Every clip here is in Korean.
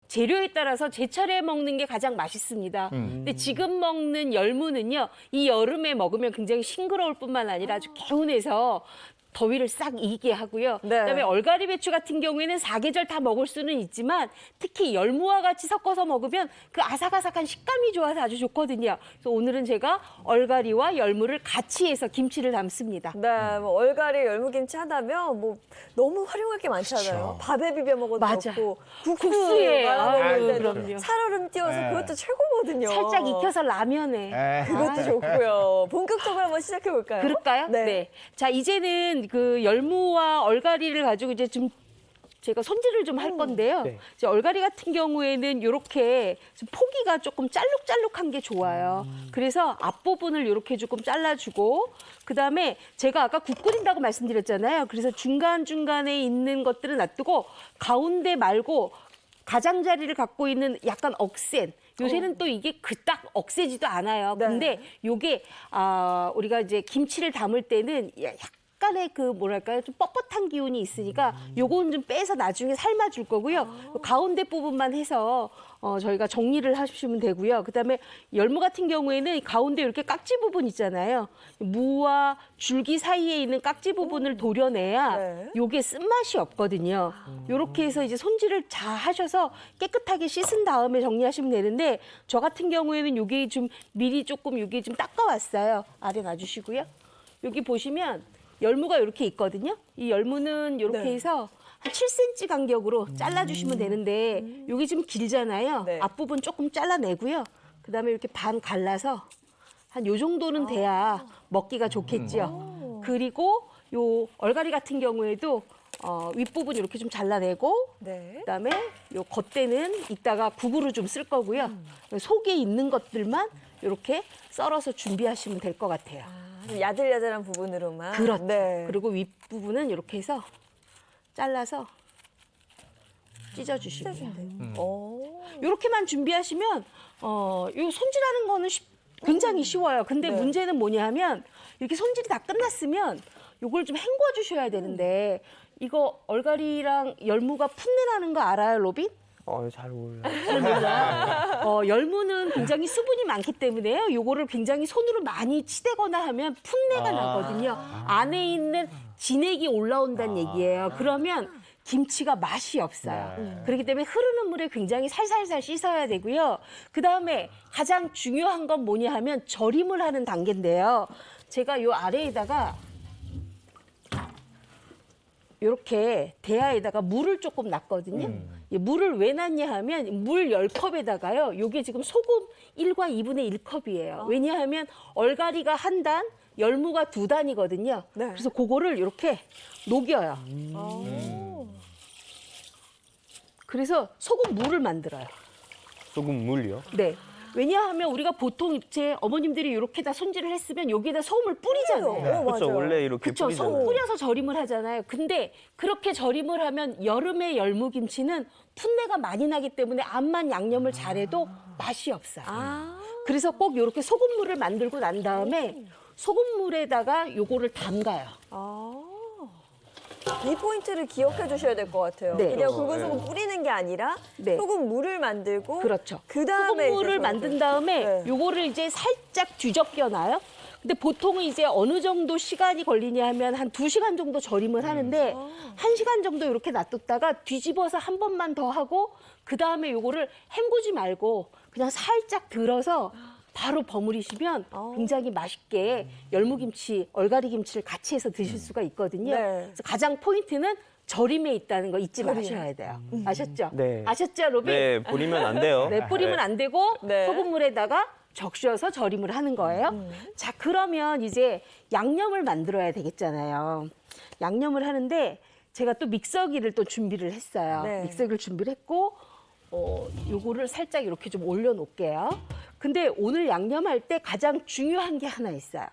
재료에 따라서 제철에 먹는 게 가장 맛있습니다. 근데 지금 먹는 열무는요, 이 여름에 먹으면 굉장히 싱그러울 뿐만 아니라 아주 개운해서 더위를 싹 이기게 하고요. 네. 그다음에 얼갈이 배추 같은 경우에는 사계절 다 먹을 수는 있지만 특히 열무와 같이 섞어서 먹으면 그 아삭아삭한 식감이 좋아서 아주 좋거든요. 그래서 오늘은 제가 얼갈이와 열무를 같이 해서 김치를 담습니다. 네, 뭐 얼갈이 열무김치 하다면 뭐 너무 활용할 게 많잖아요. 그렇죠. 밥에 비벼 먹어도 맞아. 좋고 국수에, 말아 먹을 아유, 때도 그럼요. 살얼음 띄워서 네. 그것도 최고거든요. 살짝 익혀서 라면에. 에. 그것도 좋고요. 본격적으로 한번 시작해 볼까요? 그럴까요? 네. 자, 이제는 그 열무와 얼갈이를 가지고 이제 좀 제가 손질을 좀 할 건데요. 네. 이제 얼갈이 같은 경우에는 이렇게 좀 포기가 조금 짤룩짤룩한 게 좋아요. 그래서 앞부분을 이렇게 조금 잘라주고 그다음에 제가 아까 국 끓인다고 말씀드렸잖아요. 그래서 중간중간에 있는 것들은 놔두고 가운데 말고 가장자리를 갖고 있는 약간 억센 요새는 또 이게 그닥 억세지도 않아요. 네. 근데 요게 우리가 이제 김치를 담을 때는 약간의 그 뭐랄까요, 좀 뻣뻣한 기운이 있으니까 요거는 좀 빼서 나중에 삶아줄 거고요. 가운데 부분만 해서 저희가 정리를 하시면 되고요. 그다음에 열무 같은 경우에는 가운데 이렇게 깍지 부분 있잖아요. 무와 줄기 사이에 있는 깍지 부분을 도려내야 네. 요게 쓴맛이 없거든요. 요렇게 해서 이제 손질을 잘 하셔서 깨끗하게 씻은 다음에 정리하시면 되는데 저 같은 경우에는 요게 좀 미리 조금 요게 좀 닦아왔어요. 아래 놔주시고요. 여기 보시면 열무가 이렇게 있거든요. 이 열무는 이렇게 네. 해서 한 7cm 간격으로 잘라주시면 되는데 여기 좀 길잖아요. 네. 앞부분 조금 잘라내고요. 그다음에 이렇게 반 갈라서 한 요 정도는 돼야 먹기가 좋겠죠. 그리고 요 얼갈이 같은 경우에도 윗부분 이렇게 좀 잘라내고 네. 그다음에 요 겉대는 이따가 국으로 좀 쓸 거고요. 속에 있는 것들만 이렇게 썰어서 준비하시면 될 것 같아요. 좀 야들야들한 부분으로만. 그렇죠. 네. 그리고 윗부분은 이렇게 해서 잘라서 찢어주시면 돼요. 오. 이렇게만 준비하시면 요 손질하는 거는 굉장히 쉬워요. 근데 네. 문제는 뭐냐 하면 이렇게 손질이 다 끝났으면 요걸 좀 헹궈 주셔야 되는데 이거 얼갈이랑 열무가 풋내 나는 거 알아요, 로빈? 잘 몰라요. 열무는 굉장히 수분이 많기 때문에요. 요거를 굉장히 손으로 많이 치대거나 하면 풋내가 나거든요. 안에 있는 진액이 올라온다는 얘기예요. 그러면 김치가 맛이 없어요. 네. 그렇기 때문에 흐르는 물에 굉장히 살살살 씻어야 되고요. 그다음에 가장 중요한 건 뭐냐 하면 절임을 하는 단계인데요. 제가 요 아래에다가 이렇게 대야에다가 물을 조금 놨거든요. 이 물을 왜 놨냐 하면 물 10컵에다가요. 요게 지금 소금 1과 2분의 1컵이에요. 왜냐하면 얼갈이가 한 단, 열무가 2단이거든요. 네. 그래서 그거를 이렇게 녹여요. 그래서 소금 물을 만들어요. 소금 물요? 네. 왜냐하면 우리가 보통 제 어머님들이 이렇게 다 손질을 했으면 여기에다 소금을 뿌리잖아요. 오, 그렇죠. 맞아요. 원래 이렇게 그렇죠. 뿌리잖아요. 소금 뿌려서 절임을 하잖아요. 근데 그렇게 절임을 하면 여름에 열무김치는 풋내가 많이 나기 때문에 암만 양념을 잘해도 맛이 없어요. 그래서 꼭 이렇게 소금물을 만들고 난 다음에 소금물에다가 요거를 담가요. 이 포인트를 기억해 주셔야 될 것 같아요. 네. 그냥 그렇죠. 굵은 소금 뿌리는 게 아니라 네. 소금 물을 만들고 그렇죠. 그다음에 소금물을 이제 만든 다음에 네. 요거를 이제 살짝 뒤적여 놔요. 근데 보통은 이제 어느 정도 시간이 걸리냐 하면 한 2시간 정도 절임을 하는데 1시간 정도 이렇게 놔뒀다가 뒤집어서 한 번만 더 하고 그다음에 요거를 헹구지 말고 그냥 살짝 들어서 바로 버무리시면 굉장히 맛있게 열무김치, 얼갈이김치를 같이 해서 드실 수가 있거든요. 네. 그래서 가장 포인트는 절임에 있다는 거 잊지 마셔야 돼요. 아셨죠? 네. 아셨죠, 로빈? 네, 뿌리면 안 돼요. 네, 뿌리면 안 되고 네. 소금물에다가 적셔서 절임을 하는 거예요. 자, 그러면 이제 양념을 만들어야 되겠잖아요. 양념을 하는데 제가 또 믹서기를 또 준비를 했어요. 네. 믹서기를 준비를 했고 요거를 살짝 이렇게 좀 올려놓을게요. 근데 오늘 양념할 때 가장 중요한 게 하나 있어요.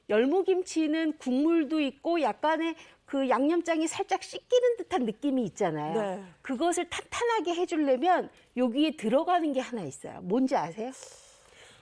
열무김치는 국물도 있고 약간의 그 양념장이 살짝 씻기는 듯한 느낌이 있잖아요. 네. 그것을 탄탄하게 해주려면 여기에 들어가는 게 하나 있어요. 뭔지 아세요?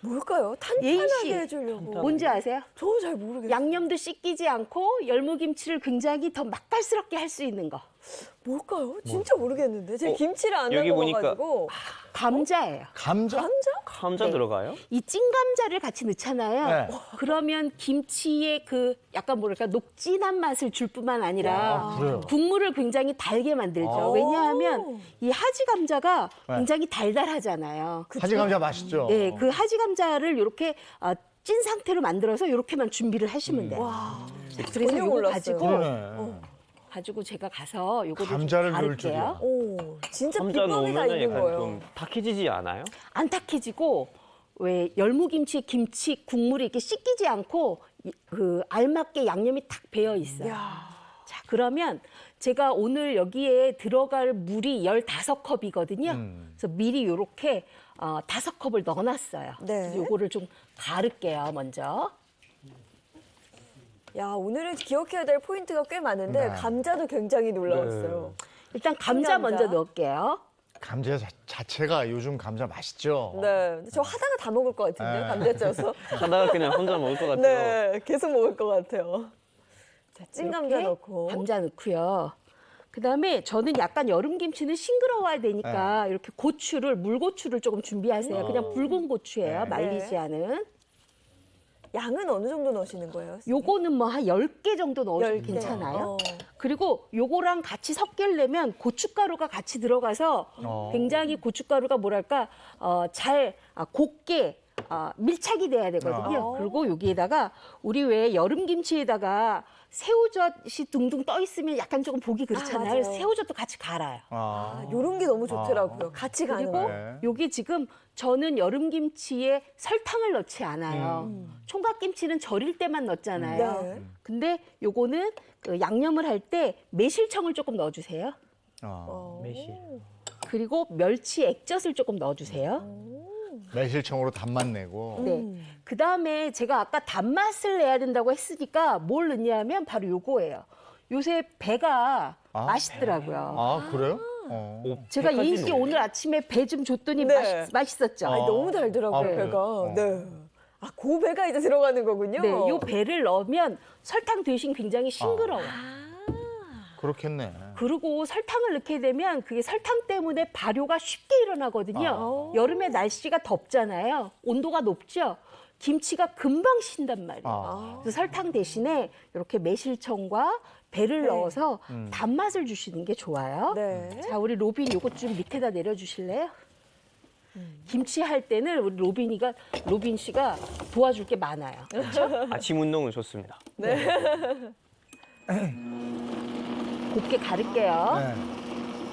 뭘까요? 예인 씨. 탄탄하게 해주려고. 뭔지 아세요? 저는 잘 모르겠어요. 양념도 씻기지 않고 열무김치를 굉장히 더 맛깔스럽게 할 수 있는 거. 뭘까요? 진짜 모르겠는데. 제가 김치를 안 여기 보니까- 담궈가지고. 감자예요. 감자? 감자 네. 들어가요? 이 찐 감자를 같이 넣잖아요. 네. 그러면 김치의 그 약간 뭐랄까 녹진한 맛을 줄 뿐만 아니라 그래요? 국물을 굉장히 달게 만들죠. 왜냐하면 이 하지 감자가 네. 굉장히 달달하잖아요. 하지 감자 맛있죠? 네, 그 하지 감자를 이렇게 찐 상태로 만들어서 이렇게만 준비를 하시면 돼요. 와. 자, 그래서 전혀 이거 몰랐어요. 가지고 그러네. 가지고 제가 가서 요거를 감자를 좀 넣을 줄이야. 갈을게요. 오, 진짜 감자 비법이 다 넣으면 있는 약간 거예요. 좀 탁해지지 않아요? 안 탁해지고 왜 열무김치 김치 국물이 이렇게 씻기지 않고 그 알맞게 양념이 탁 배어 있어요. 야. 자, 그러면 제가 오늘 여기에 들어갈 물이 15컵이거든요. 그래서 미리 요렇게 5컵을 넣어놨어요. 네. 그래서 요거를 좀 가를게요, 먼저. 야, 오늘은 기억해야 될 포인트가 꽤 많은데 네. 감자도 굉장히 놀라웠어요. 일단 감자 감자. 먼저 넣을게요. 감자 자체가 요즘 감자 맛있죠? 네. 근데 저 하다가 다 먹을 것 같은데, 네. 감자 쪄서. 하다가 그냥 혼자 먹을 것 같아요. 네, 계속 먹을 것 같아요. 자, 찐 감자 이렇게 넣고. 감자 넣고요. 그다음에 저는 약간 여름김치는 싱그러워야 되니까 이렇게 고추를 물고추를 조금 준비하세요. 그냥 붉은 고추예요. 네. 말리지 않은. 양은 어느 정도 넣으시는 거예요? 요거는 뭐 한 10개 정도 넣으셔도 10개. 괜찮아요. 어. 그리고 요거랑 같이 섞이려면 고춧가루가 같이 들어가서 굉장히 고춧가루가 뭐랄까 잘 곱게 밀착이 돼야 되거든요. 그리고 여기에다가 우리 왜 여름김치에다가 새우젓이 둥둥 떠 있으면 약간 조금 보기 그렇잖아요. 맞아요. 그래서 새우젓도 같이 갈아요. 아, 요런 게 너무 좋더라고요. 같이 가는 그리고 거. 네. 여기 지금 저는 여름김치에 설탕을 넣지 않아요. 총각김치는 절일 때만 넣잖아요. 네. 근데 요거는 그 양념을 할 때 매실청을 조금 넣어주세요. 매실. 그리고 멸치 액젓을 조금 넣어주세요. 매실청으로 단맛 내고. 네. 그 다음에 제가 아까 단맛을 내야 된다고 했으니까 뭘 넣냐면 바로 요거예요. 요새 배가 맛있더라고요. 아, 그래요? 제가 배까지 이인 씨 넣어요? 오늘 아침에 배 좀 줬더니 네. 맛있었죠. 아니, 너무 달더라고요, 아, 배가. 그래요? 네. 아, 그 배가 이제 들어가는 거군요. 네, 요 배를 넣으면 설탕 대신 굉장히 싱그러워. 그렇겠네. 그리고 설탕을 넣게 되면 그게 설탕 때문에 발효가 쉽게 일어나거든요. 여름에 날씨가 덥잖아요. 온도가 높죠. 김치가 금방 신단 말이에요. 그래서 설탕 대신에 이렇게 매실청과 배를 넣어서 단맛을 주시는 게 좋아요. 네. 자, 우리 로빈 요것 좀 밑에다 내려주실래요? 김치 할 때는 우리 로빈 씨가 도와줄 게 많아요. 아침 운동은 좋습니다. 곱게 가를게요. 네.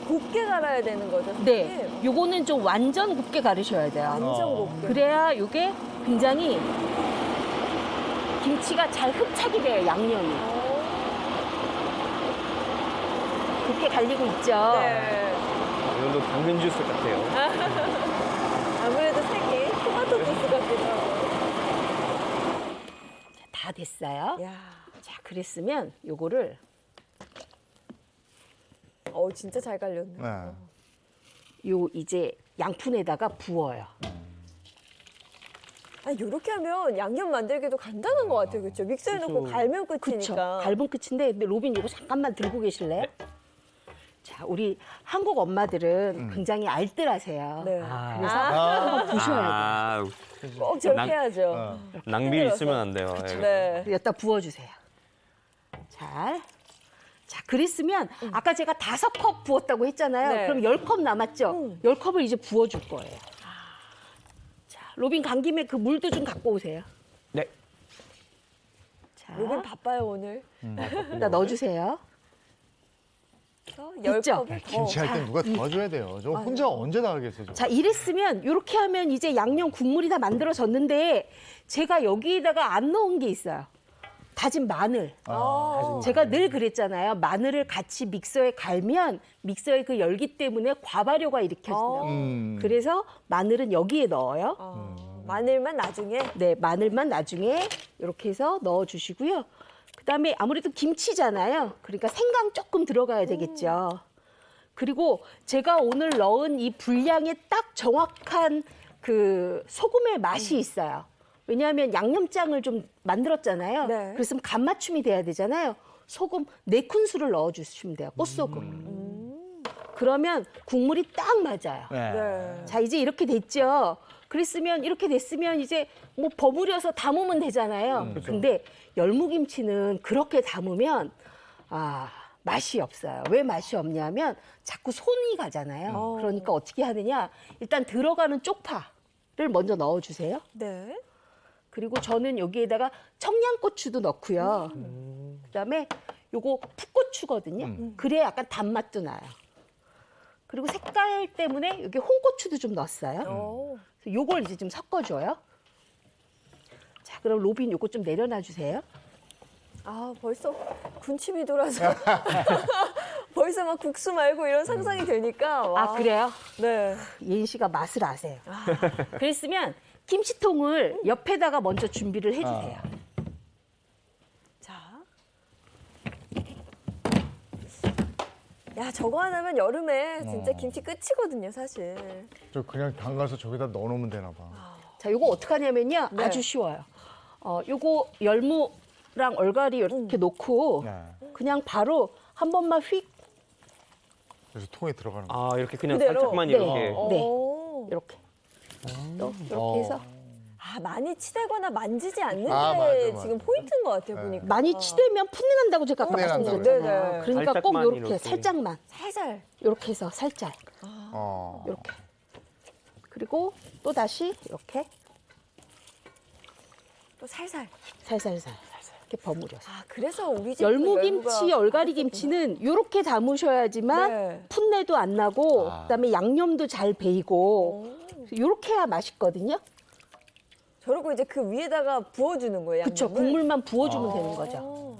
곱게 갈아야 되는 거죠, 네, 선생님? 요거는 좀 완전 곱게 가르셔야 돼요. 완전 곱게. 그래야 요게 굉장히 김치가 잘 흡착이 돼요, 양념이. 곱게 갈리고 있죠. 네. 이것도 당근 주스 같아요. 아무래도 색이 토마토 주스 같기도 하고. 다 됐어요. 야, 자, 그랬으면 요거를 진짜 잘 갈렸네. 네. 요 이제 양푼에다가 부어요. 아, 요렇게 하면 양념 만들기도 간단한 것 같아요. 그렇죠? 믹서에 넣고 갈면 그쵸. 끝이니까. 갈분 끝인데, 근데 로빈 요거 잠깐만 들고 계실래요? 자, 우리 한국 엄마들은 굉장히 알뜰하세요. 네. 그래서 한번 부셔야 돼요. 꼭 저렇게 낭- 해야죠. 낭비 흔들어서. 있으면 안 돼요. 예. 네. 여기다 부어주세요. 자, 그랬으면 아까 제가 5컵 부었다고 했잖아요. 네. 그럼 10컵 남았죠? 10컵을 이제 부어줄 거예요. 자, 로빈 간 김에 그 물도 좀 갖고 오세요. 네. 자, 로빈 바빠요, 오늘. 여기다 넣어주세요. 열 있죠? 컵을 더. 김치 할 때 누가 도와줘야 돼요. 저 혼자 언제 다 하겠어요. 자, 이랬으면 이렇게 하면 이제 양념 국물이 다 만들어졌는데 제가 여기다가 안 넣은 게 있어요. 다진 마늘. 제가 늘 그랬잖아요. 마늘을 같이 믹서에 갈면 믹서의 그 열기 때문에 과발효가 일으켜진다고. 그래서 마늘은 여기에 넣어요. 마늘만 나중에. 네, 마늘만 나중에 이렇게 해서 넣어주시고요. 그다음에 아무래도 김치잖아요. 그러니까 생강 조금 들어가야 되겠죠. 그리고 제가 오늘 넣은 이 분량에 딱 정확한 그 소금의 맛이 있어요. 왜냐하면 양념장을 좀 만들었잖아요. 네. 그랬으면 간 맞춤이 돼야 되잖아요. 소금 4큰술을 넣어주시면 돼요. 꽃소금. 그러면 국물이 딱 맞아요. 네. 네. 자, 이제 이렇게 됐죠. 이렇게 됐으면 이제 뭐 버무려서 담으면 되잖아요. 근데 열무김치는 그렇게 담으면 맛이 없어요. 왜 맛이 없냐면 자꾸 손이 가잖아요. 그러니까 어떻게 하느냐? 일단 들어가는 쪽파를 먼저 넣어주세요. 네. 그리고 저는 여기에다가 청양고추도 넣고요. 그다음에 요거 풋고추거든요. 그래야 약간 단맛도 나요. 그리고 색깔 때문에 여기 홍고추도 좀 넣었어요. 오. 그래서 요걸 이제 좀 섞어줘요. 자, 그럼 로빈 요거 좀 내려놔 주세요. 아, 벌써 군침이 돌아서. 벌써 막 국수 말고 이런 상상이 되니까. 와. 그래요? 네. 예인 씨가 맛을 아세요. 그랬으면 김치통을 옆에다가 먼저 준비를 해주세요. 자. 야, 저거 하나면 여름에 진짜 김치 끝이거든요, 사실. 저 그냥 담가서 저기다 넣어놓으면 되나 봐. 자, 요거 어떻게 하냐면요. 네. 아주 쉬워요. 요거 열무랑 얼갈이 이렇게 놓고 네. 그냥 바로 한 번만 휙 그래서 통에 들어가는 거. 이렇게 그냥 그대로? 살짝만 네. 이렇게. 네. 오. 이렇게 또 이렇게 어. 해서 많이 치대거나 만지지 않는 게 맞아, 맞아. 지금 포인트인 것 같아요, 네. 보니까. 많이 치대면 풋내 난다고 제가 아까 풋내 난다고 말씀드렸잖아요. 그랬죠. 그러니까 꼭 살짝만 이렇게 이렇게. 살짝만 살살. 이렇게 해서 살짝 어. 이렇게 그리고 또 다시 이렇게 또 살살. 살살살 이렇게 버무려서 그래서 우리 집 열무김치, 얼갈이김치는 이렇게 담으셔야지만 네. 풋내도 안 나고 아. 그다음에 양념도 잘 배이고 이렇게 해야 맛있거든요. 저러고 이제 그 위에다가 부어주는 거예요, 그렇죠. 양념을? 국물만 부어주면 되는 거죠. 어.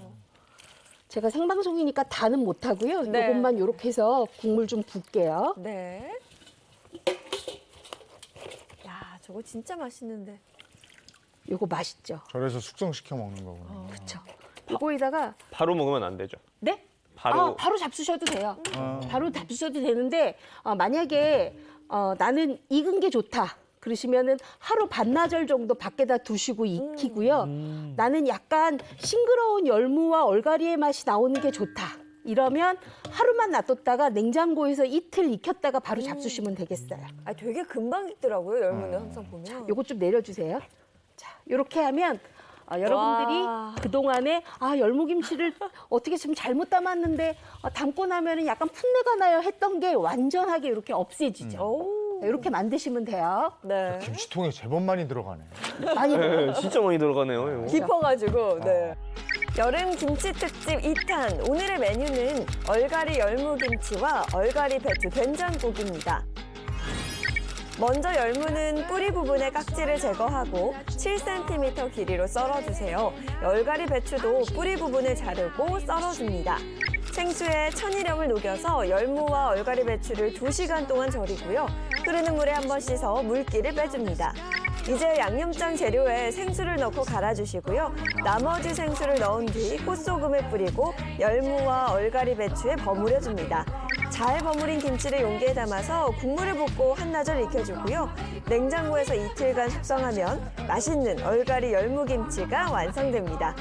제가 생방송이니까 다는 못하고요. 네. 이것만 이렇게 해서 국물 좀 붓게요. 네. 야, 저거 진짜 맛있는데. 이거 맛있죠. 저래서 숙성시켜 먹는 거구나. 그렇죠. 이거에다가 바로 먹으면 안 되죠. 네? 바로- 바로 잡수셔도 돼요. 바로 잡수셔도 되는데 만약에 나는 익은 게 좋다. 그러시면은 하루 반나절 정도 밖에다 두시고 익히고요. 나는 약간 싱그러운 열무와 얼갈이의 맛이 나오는 게 좋다. 이러면 하루만 놔뒀다가 냉장고에서 이틀 익혔다가 바로 잡수시면 되겠어요. 되게 금방 익더라고요, 열무는 항상 보면. 요거 좀 내려주세요. 자, 이렇게 하면 여러분들이 와. 그동안에 열무김치를 어떻게 좀 잘못 담았는데 담고 나면 약간 풋내가 나요 했던 게 완전하게 이렇게 없애지죠. 오. 이렇게 만드시면 돼요. 네. 김치통에 제법 많이 들어가네. 많이 네, 진짜 많이 들어가네요. 이거. 깊어가지고, 네. 여름 김치 특집 2탄. 오늘의 메뉴는 얼갈이 열무김치와 얼갈이 배추 된장국입니다. 먼저 열무는 뿌리 부분의 깍지를 제거하고 7cm 길이로 썰어주세요. 얼갈이 배추도 뿌리 부분을 자르고 썰어줍니다. 생수에 천일염을 녹여서 열무와 얼갈이 배추를 2시간 동안 절이고요. 흐르는 물에 한번 씻어 물기를 빼줍니다. 이제 양념장 재료에 생수를 넣고 갈아주시고요. 나머지 생수를 넣은 뒤 꽃소금을 뿌리고 열무와 얼갈이 배추에 버무려줍니다. 잘 버무린 김치를 용기에 담아서 국물을 붓고 한나절 익혀주고요. 냉장고에서 이틀간 숙성하면 맛있는 얼갈이 열무김치가 완성됩니다.